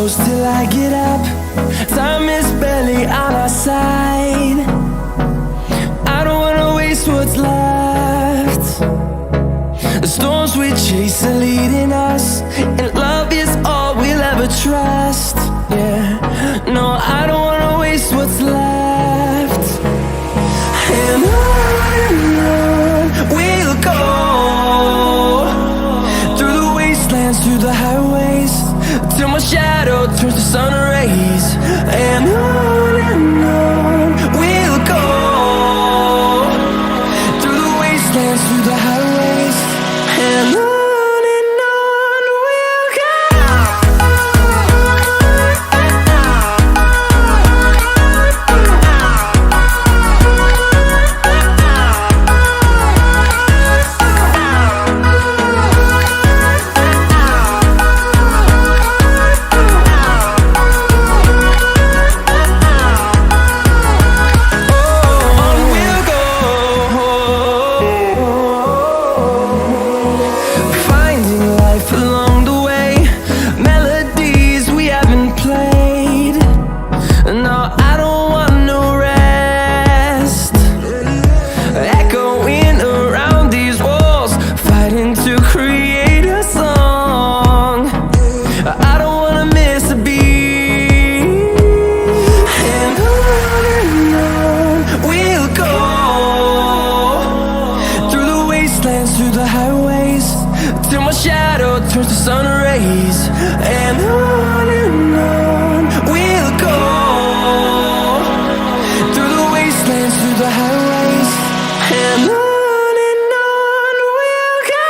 close till I get up. Time is barely on our side. I don't wanna waste what's left. The storms we chase are leading us, and love is all we'll ever trust. Yeah, no, I don't wanna waste what's left. And on we'll go, through the wastelands, through the highways, till my shadow turns to sun rays. And on we'll go, through the wastelands, through the highways, and on we'll go. Through the highways, till my shadow turns to sun rays. And on we'll go, through the wastelands, through the highways, and on we'll go.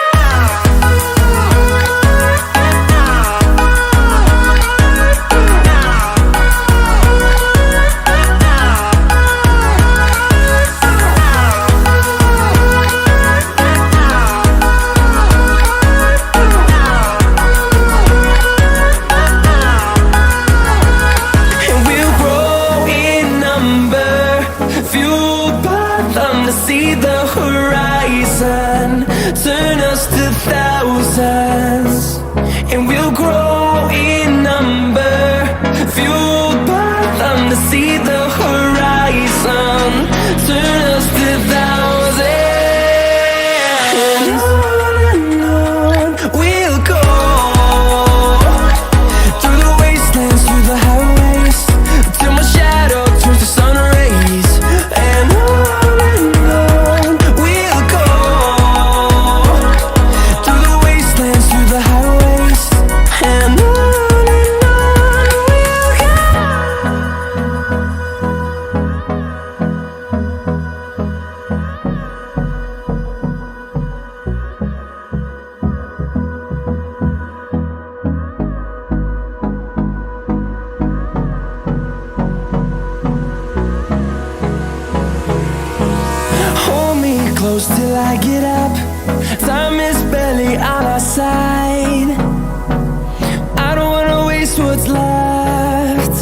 To see the horizon, turn us to thousands, and we'll grow in number, fueled by them. To see the horizon, turn us to thousands, and on we'll go, through the wastelands, through the highways, till my shadow turns to sun rays. And close till I get up. Time is barely on our side. I don't wanna waste what's left.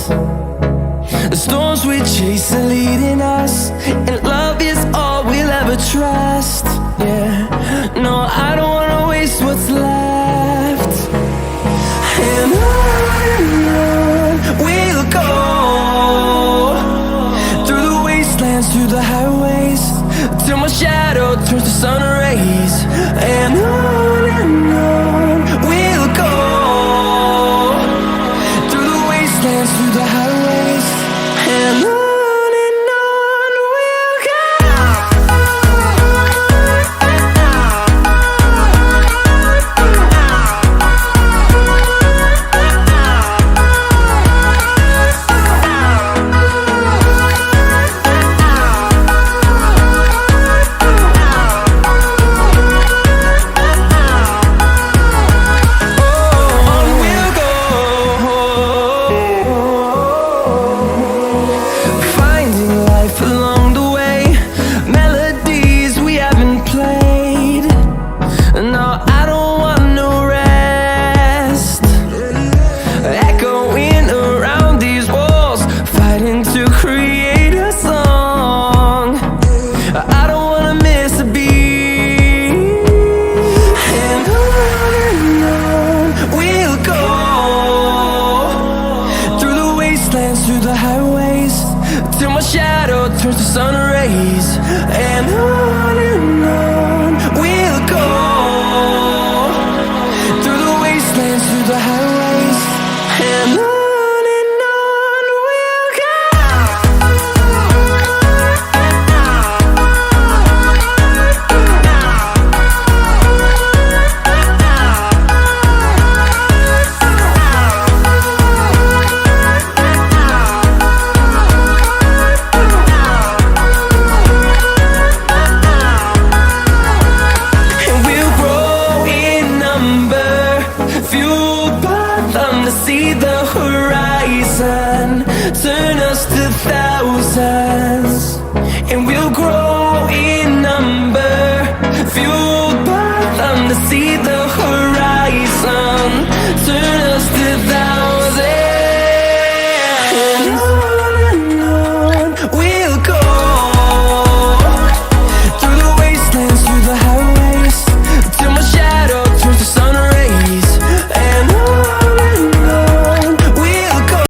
The storms we chase are leading us, and love is all we'll ever trust. Yeah, no, I don't wanna waste what's left. And on we'll go, through the wastelands, through the highways, till my shadow turns to sun rays. And on we'll go, through the wastelands, through the highways, and on we'll go. I waste till my shadow turns to sun rays. And on